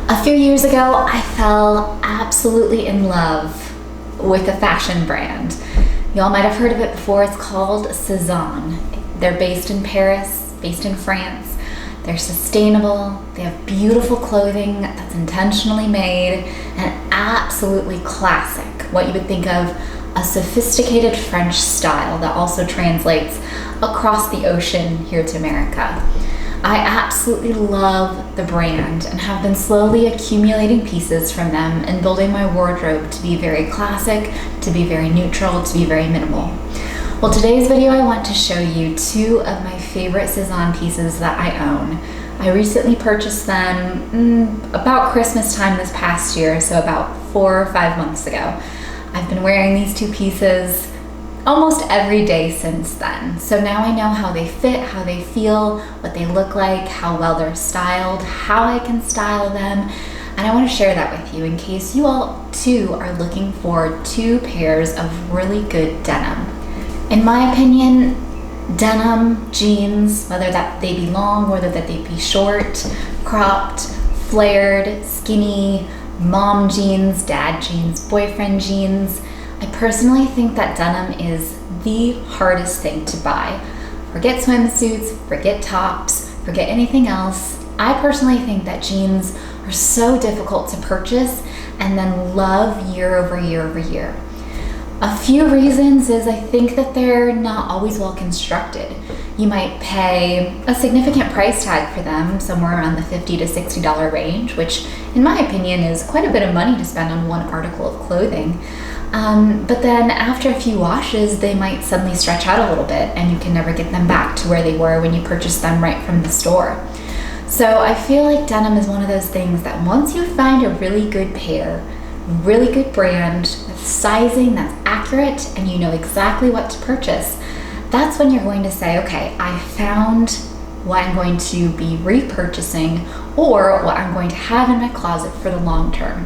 A few years ago, I fell absolutely in love with a fashion brand. Y'all might have heard of it before. It's called Sezane. They're based in Paris, based in France. They're sustainable, they have beautiful clothing that's intentionally made, and absolutely classic, what you would think of a sophisticated French style that also translates across the ocean here to America. I absolutely love the brand and have been slowly accumulating pieces from them and building my wardrobe to be very classic, to be very neutral, to be very minimal. Well, today's video I want to show you two of my favorite Sezane pieces that I own. I recently purchased them about Christmas time this past year, so about 4 or 5 months ago. I've been wearing these two pieces almost every day since then. So now I know how they fit, how they feel, what they look like, how well they're styled, how I can style them. And I want to share that with you in case you all too are looking for two pairs of really good denim. In my opinion, denim jeans, whether that they be long, whether that they be short, cropped, flared, skinny, mom jeans, dad jeans, boyfriend jeans, I personally think that denim is the hardest thing to buy. Forget swimsuits, forget tops, forget anything else. I personally think that jeans are so difficult to purchase and then love year over year over year. A few reasons is I think that they're not always well constructed. You might pay a significant price tag for them, somewhere around the $50 to $60 range, which in my opinion is quite a bit of money to spend on one article of clothing. But then after a few washes, they might suddenly stretch out a little bit and you can never get them back to where they were when you purchased them right from the store. So I feel like denim is one of those things that once you find a really good pair, really good brand with sizing that's accurate and you know exactly what to purchase, that's when you're going to say, okay, I found what I'm going to be repurchasing or what I'm going to have in my closet for the long term.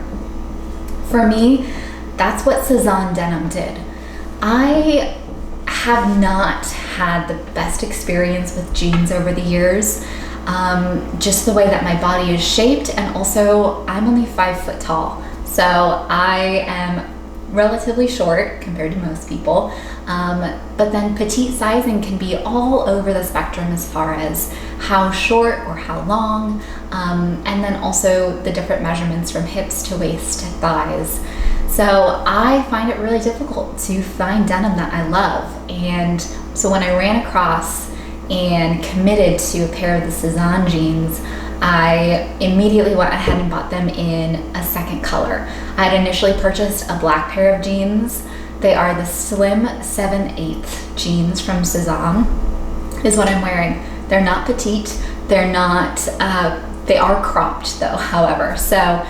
For me, that's what Sezane denim did. I have not had the best experience with jeans over the years. Just the way that my body is shaped, and also I'm only 5 foot tall. So I am relatively short compared to most people, but then petite sizing can be all over the spectrum as far as how short or how long, and then also the different measurements from hips to waist to thighs. So I find it really difficult to find denim that I love. And so when I ran across and committed to a pair of the Sezane jeans, I immediately went ahead and bought them in a second color. I had initially purchased a black pair of jeans. They are the slim 7/8 jeans from Sezane, is what I'm wearing. They're not petite, they're not, they are cropped though, however. So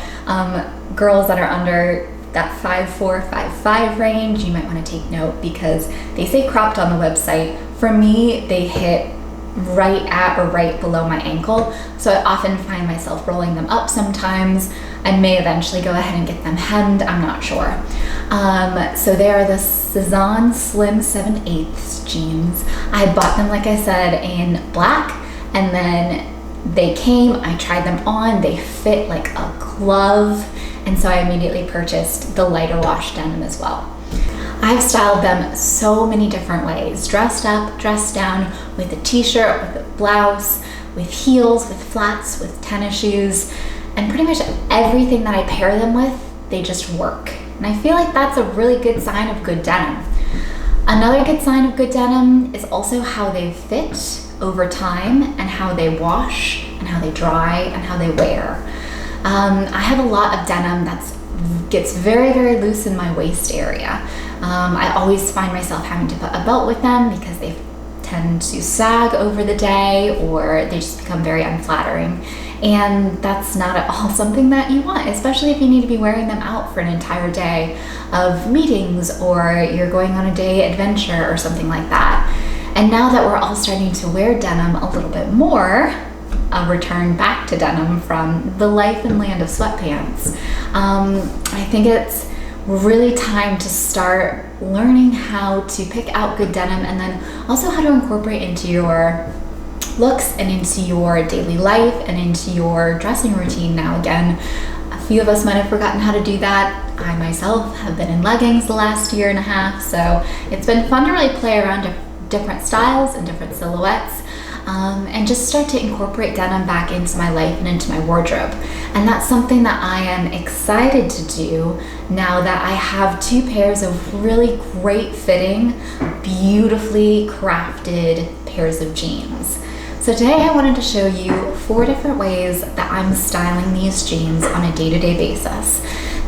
girls that are under that 5'4", 5'5" range, you might want to take note because they say cropped on the website. For me, they hit right at or right below my ankle, so I often find myself rolling them up sometimes. I may eventually go ahead and get them hemmed, I'm not sure. So they are the Sezane Slim 7/8 jeans. I bought them, like I said, in black, and then they came, I tried them on, they fit like a glove, and so I immediately purchased the lighter wash denim as well. I've styled them so many different ways, dressed up, dressed down, with a t-shirt, with a blouse, with heels, with flats, with tennis shoes, and pretty much everything that I pair them with, they just work. And I feel like that's a really good sign of good denim. Another good sign of good denim is also how they fit over time and how they wash and how they dry and how they wear. I have a lot of denim that gets very, very loose in my waist area. I always find myself having to put a belt with them because they tend to sag over the day or they just become very unflattering. And that's not at all something that you want, especially if you need to be wearing them out for an entire day of meetings or you're going on a day adventure or something like that. And now that we're all starting to wear denim a little bit more, a return back to denim from the life and land of sweatpants, I think it's really time to start learning how to pick out good denim and then also how to incorporate into your looks and into your daily life and into your dressing routine now again. A few of us might have forgotten how to do that. I myself have been in leggings the last year and a half, so it's been fun to really play around different styles and different silhouettes, and just start to incorporate denim back into my life and into my wardrobe. And that's something that I am excited to do now that I have 2 pairs of really great fitting, beautifully crafted pairs of jeans. So today I wanted to show you 4 different ways that I'm styling these jeans on a day-to-day basis.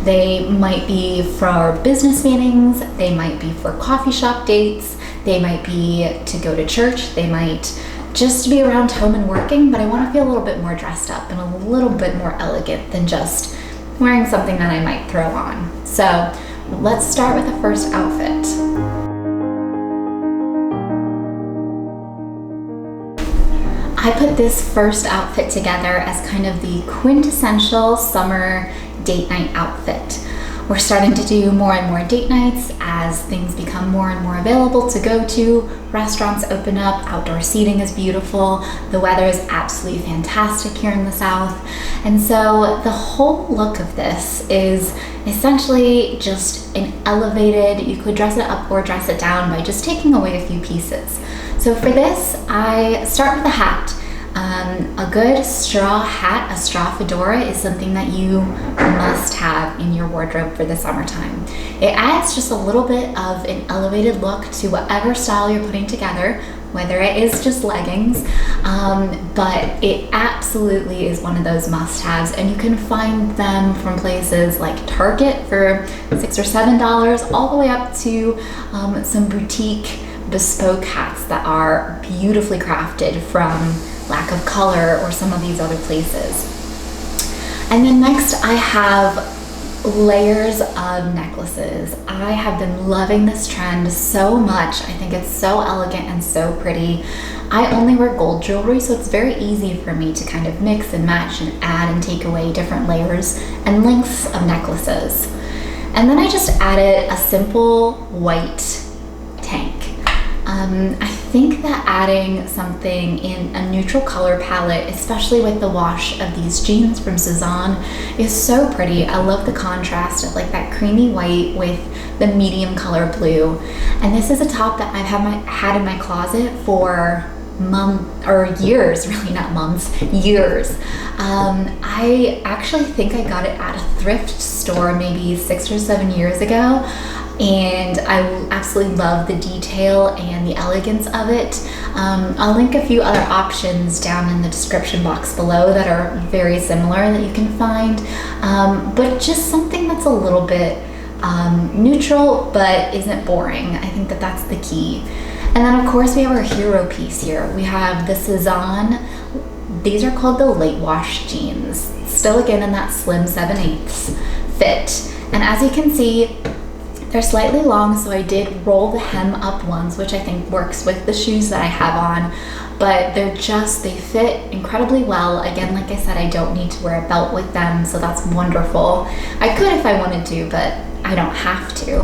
They might be for business meetings, they might be for coffee shop dates, they might be to go to church, they might just be around home and working, but I want to feel a little bit more dressed up and a little bit more elegant than just wearing something that I might throw on. So let's start with the first outfit. I put this first outfit together as kind of the quintessential summer date night outfit. We're starting to do more and more date nights as things become more and more available to go to. Restaurants open up, outdoor seating is beautiful, the weather is absolutely fantastic here in the South. And so the whole look of this is essentially just an elevated, you could dress it up or dress it down by just taking away a few pieces. So for this, I start with a hat. A good straw hat, a straw fedora, is something that you must have in your wardrobe for the summertime. It adds just a little bit of an elevated look to whatever style you're putting together, whether it is just leggings, but it absolutely is one of those must-haves, and you can find them from places like Target for $6 or $7, all the way up to some boutique bespoke hats that are beautifully crafted from lack of color or some of these other places. And then next I have layers of necklaces. I have been loving this trend so much. I think it's so elegant and so pretty. I only wear gold jewelry, so it's very easy for me to kind of mix and match and add and take away different layers and lengths of necklaces. And then I just added a simple white tank. I think that adding something in a neutral color palette, especially with the wash of these jeans from Sezane, is so pretty. I love the contrast of like that creamy white with the medium color blue. And this is a top that I've had in my closet for years, really, not months, years. I actually think I got it at a thrift store maybe 6 or 7 years ago. And I absolutely love the detail and the elegance of it. I'll link a few other options down in the description box below that are very similar that you can find, but just something that's a little bit neutral but isn't boring. I think that that's the key. And then of course we have our hero piece here. We have the Sezane. These are called the late wash jeans. Still again in that slim 7/8 fit. And as you can see, they're slightly long, so I did roll the hem up once, which I think works with the shoes that I have on, but they fit incredibly well. Again, like I said, I don't need to wear a belt with them, so that's wonderful. I could if I wanted to, but I don't have to.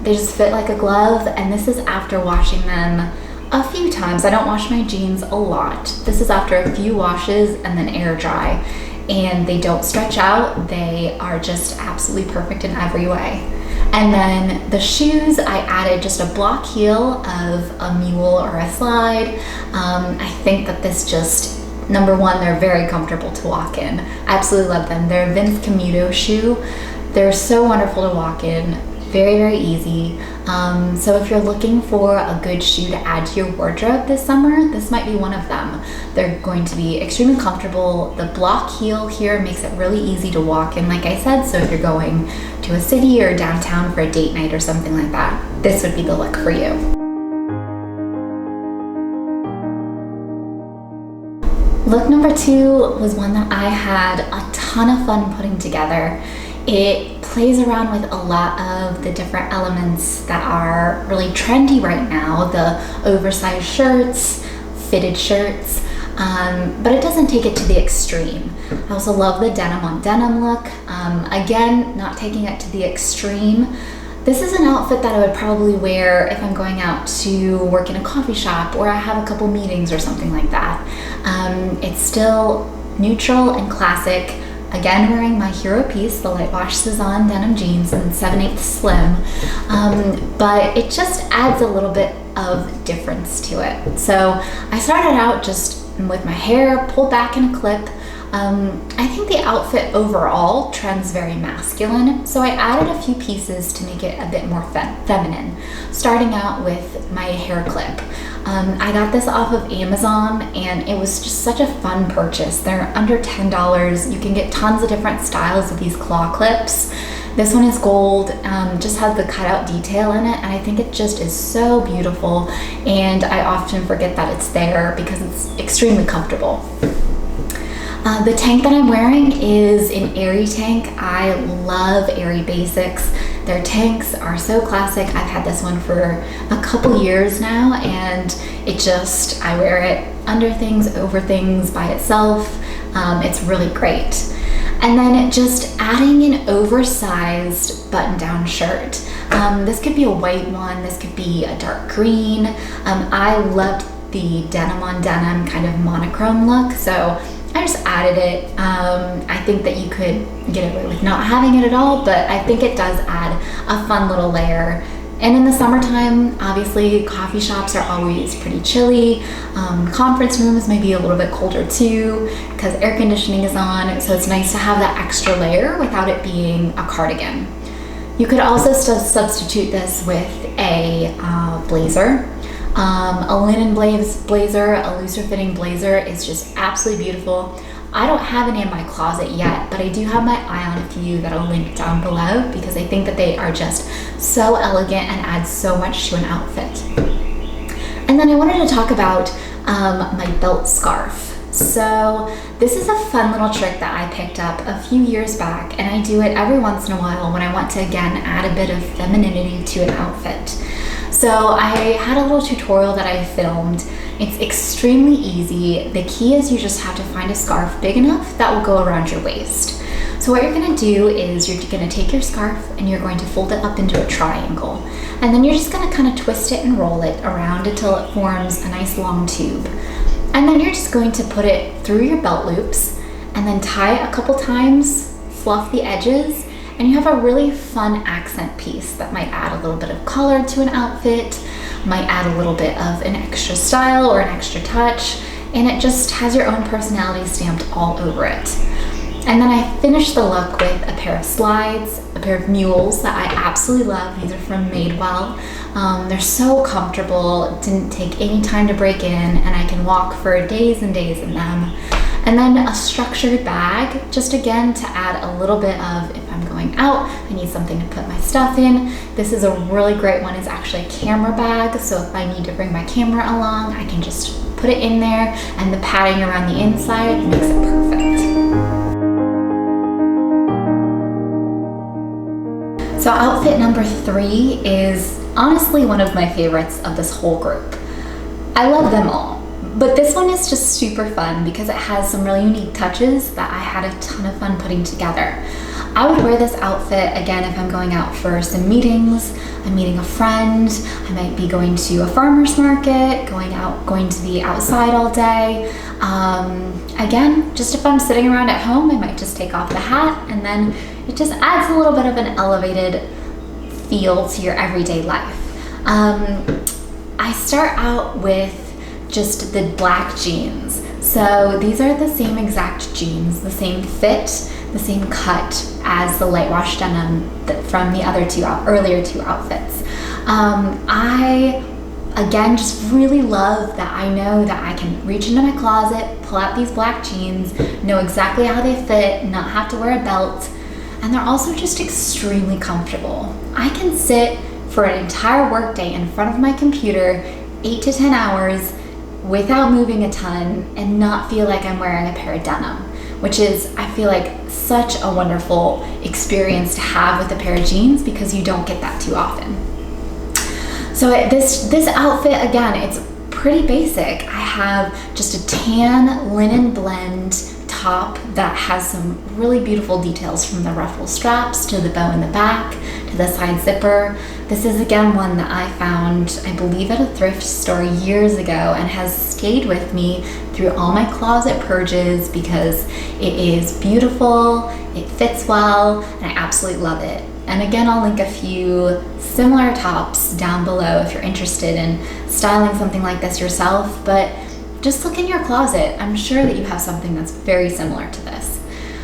They just fit like a glove, and this is after washing them a few times. I don't wash my jeans a lot. This is after a few washes and then air dry, and they don't stretch out. They are just absolutely perfect in every way. And then the shoes, I added just a block heel of a mule or a slide. I think that this just, number one, they're very comfortable to walk in. I absolutely love them. They're a Vince Camuto shoe. They're so wonderful to walk in. Very, very easy. So if you're looking for a good shoe to add to your wardrobe this summer, this might be one of them. They're going to be extremely comfortable. The block heel here makes it really easy to walk in, like I said, so if you're going to a city or downtown for a date night or something like that, this would be the look for you. Look number 2 was one that I had a ton of fun putting together. It plays around with a lot of the different elements that are really trendy right now, the oversized shirts, fitted shirts, but it doesn't take it to the extreme. I also love the denim on denim look. Again, not taking it to the extreme. This is an outfit that I would probably wear if I'm going out to work in a coffee shop or I have a couple meetings or something like that. It's still neutral and classic. Again, wearing my hero piece, the light wash Sezane denim jeans in 7/8 slim, but it just adds a little bit of difference to it. So I started out just with my hair pulled back in a clip. I think the outfit overall trends very masculine, so I added a few pieces to make it a bit more feminine, starting out with my hair clip. I got this off of Amazon and it was just such a fun purchase. They're under $10. You can get tons of different styles of these claw clips. This one is gold, just has the cutout detail in it, and I think it just is so beautiful, and I often forget that it's there because it's extremely comfortable. The tank that I'm wearing is an Aerie tank. I love Aerie basics. Their tanks are so classic. I've had this one for a couple years now, and I wear it under things, over things, by itself. It's really great. And then just adding an oversized button-down shirt. This could be a white one, this could be a dark green. I loved the denim on denim kind of monochrome look, so I just added it. I think that you could get away with not having it at all, but I think it does add a fun little layer. And in the summertime, obviously coffee shops are always pretty chilly. Conference rooms may be a little bit colder too because air conditioning is on, so it's nice to have that extra layer without it being a cardigan. You could also substitute this with a blazer. A linen blazer, a looser fitting blazer is just absolutely beautiful. I don't have any in my closet yet, but I do have my eye on a few that I'll link down below because I think that they are just so elegant and add so much to an outfit. And then I wanted to talk about my belt scarf. So this is a fun little trick that I picked up a few years back, and I do it every once in a while when I want to, again, add a bit of femininity to an outfit. So I had a little tutorial that I filmed. It's extremely easy. The key is you just have to find a scarf big enough that will go around your waist. So what you're gonna do is you're gonna take your scarf and you're going to fold it up into a triangle. And then you're just gonna kind of twist it and roll it around until it forms a nice long tube. And then you're just going to put it through your belt loops and then tie it a couple times, fluff the edges, and you have a really fun accent piece that might add a little bit of color to an outfit, might add a little bit of an extra style or an extra touch, and it just has your own personality stamped all over it. And then I finished the look with a pair of slides, a pair of mules that I absolutely love. These are from Madewell. They're so comfortable, it didn't take any time to break in, and I can walk for days and days in them. And then a structured bag, just again to add a little bit of, if I'm going out, I need something to put my stuff in. This is a really great one. It's actually a camera bag, so if I need to bring my camera along, I can just put it in there, and the padding around the inside makes it perfect. So outfit number 3 is honestly one of my favorites of this whole group. I love them all. But this one is just super fun because it has some really unique touches that I had a ton of fun putting together. I would wear this outfit again if I'm going out for some meetings, I'm meeting a friend, I might be going to a farmer's market, going to be outside all day. Again, just if I'm sitting around at home, I might just take off the hat, and then it just adds a little bit of an elevated feel to your everyday life. I start out with just the black jeans. So these are the same exact jeans, the same fit, the same cut as the light wash denim from the earlier two outfits. I, again, just really love that I know that I can reach into my closet, pull out these black jeans, know exactly how they fit, not have to wear a belt, and they're also just extremely comfortable. I can sit for an entire workday in front of my computer, 8 to 10 hours, without moving a ton and not feel like I'm wearing a pair of denim, which is, I feel like, such a wonderful experience to have with a pair of jeans because you don't get that too often. So this outfit, again, it's pretty basic. I have just a tan linen blend top that has some really beautiful details, from the ruffle straps to the bow in the back to the side zipper. This is again one that I found, I believe, at a thrift store years ago, and has stayed with me through all my closet purges because it is beautiful, it fits well, and I absolutely love it. And again, I'll link a few similar tops down below if you're interested in styling something like this yourself, but just look in your closet. I'm sure that you have something that's very similar to this.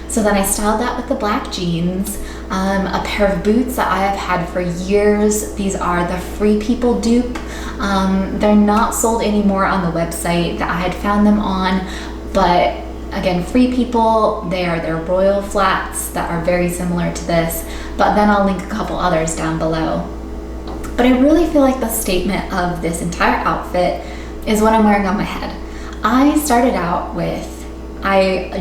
So then I styled that with the black jeans, a pair of boots that I have had for years. These are the Free People dupe. They're not sold anymore on the website that I had found them on, but again, Free People, they're royal flats that are very similar to this, but then I'll link a couple others down below. But I really feel like the statement of this entire outfit is what I'm wearing on my head. I started out with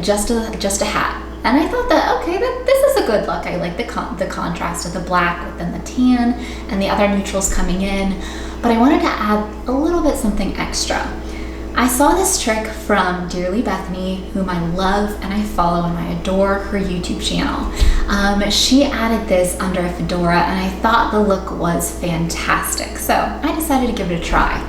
just a hat, and I thought that, okay, this is a good look. I like the contrast of the black with then the tan and the other neutrals coming in, but I wanted to add a little bit something extra. I saw this trick from Dearly Bethany, whom I love and I follow, and I adore her YouTube channel. She added this under a fedora, and I thought the look was fantastic, so I decided to give it a try.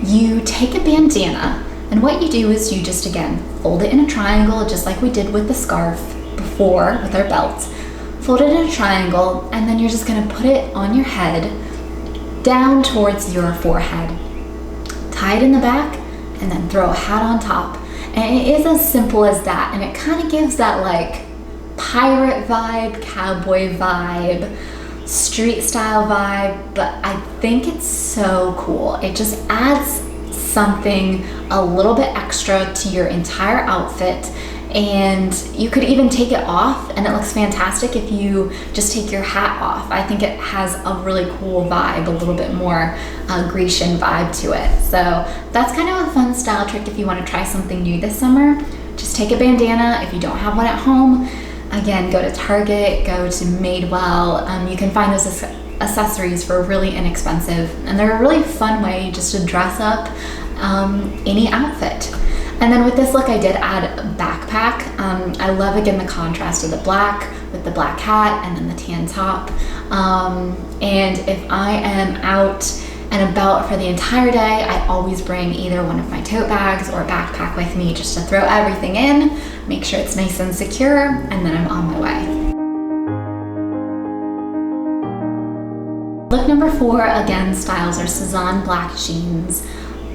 You take a bandana, and what you do is you just, again, fold it in a triangle, just like we did with the scarf before with our belt. Fold it in a triangle, and then you're just gonna put it on your head, down towards your forehead. Tie it in the back, and then throw a hat on top. And it is as simple as that, and it kind of gives that like pirate vibe, cowboy vibe, street style vibe, but I think it's so cool. It just adds something a little bit extra to your entire outfit, and you could even take it off and it looks fantastic if you just take your hat off. I think it has a really cool vibe, a little bit more Grecian vibe to it. So that's kind of a fun style trick if you want to try something new this summer. Just take a bandana. If you don't have one at home, again, go to Target, go to Madewell. You can find those accessories for really inexpensive, and they're a really fun way just to dress up any outfit. And then with this look, I did add a backpack. I love, again, the contrast of the black with the black hat and then the tan top. And if I am out and about for the entire day, I always bring either one of my tote bags or a backpack with me just to throw everything in, make sure it's nice and secure, and then I'm on my way. Look number 4, again, styles are Sezane black jeans,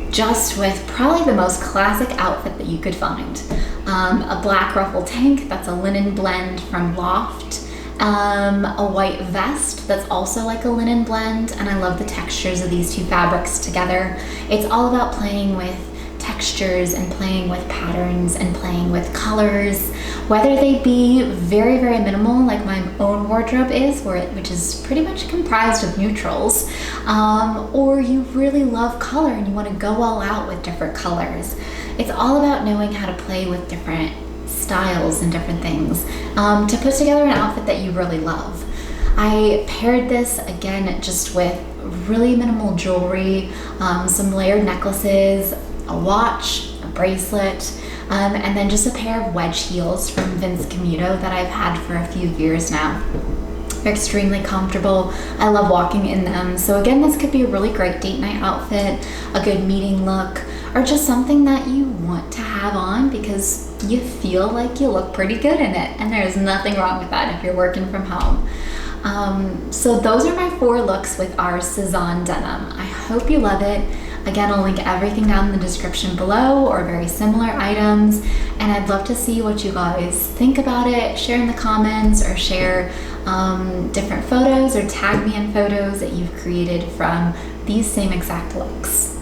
just with probably the most classic outfit that you could find. A black ruffle tank that's a linen blend from Loft, a white vest that's also like a linen blend, and I love the textures of these two fabrics together. It's all about playing with textures and playing with patterns and playing with colors, whether they be very, very minimal like my own wardrobe is, which is pretty much comprised of neutrals, or you really love color and you want to go all out with different colors. It's all about knowing how to play with different styles and different things to put together an outfit that you really love. I paired this again just with really minimal jewelry, some layered necklaces, a watch, a bracelet, and then just a pair of wedge heels from Vince Camuto that I've had for a few years now. They're extremely comfortable. I love walking in them. So again, this could be a really great date night outfit, a good meeting look, or just something that you want to have on because you feel like you look pretty good in it. And there's nothing wrong with that if you're working from home. So those are my 4 looks with our Sezane denim. I hope you love it. Again, I'll link everything down in the description below, or very similar items, and I'd love to see what you guys think about it. Share in the comments, or share different photos, or tag me in photos that you've created from these same exact looks.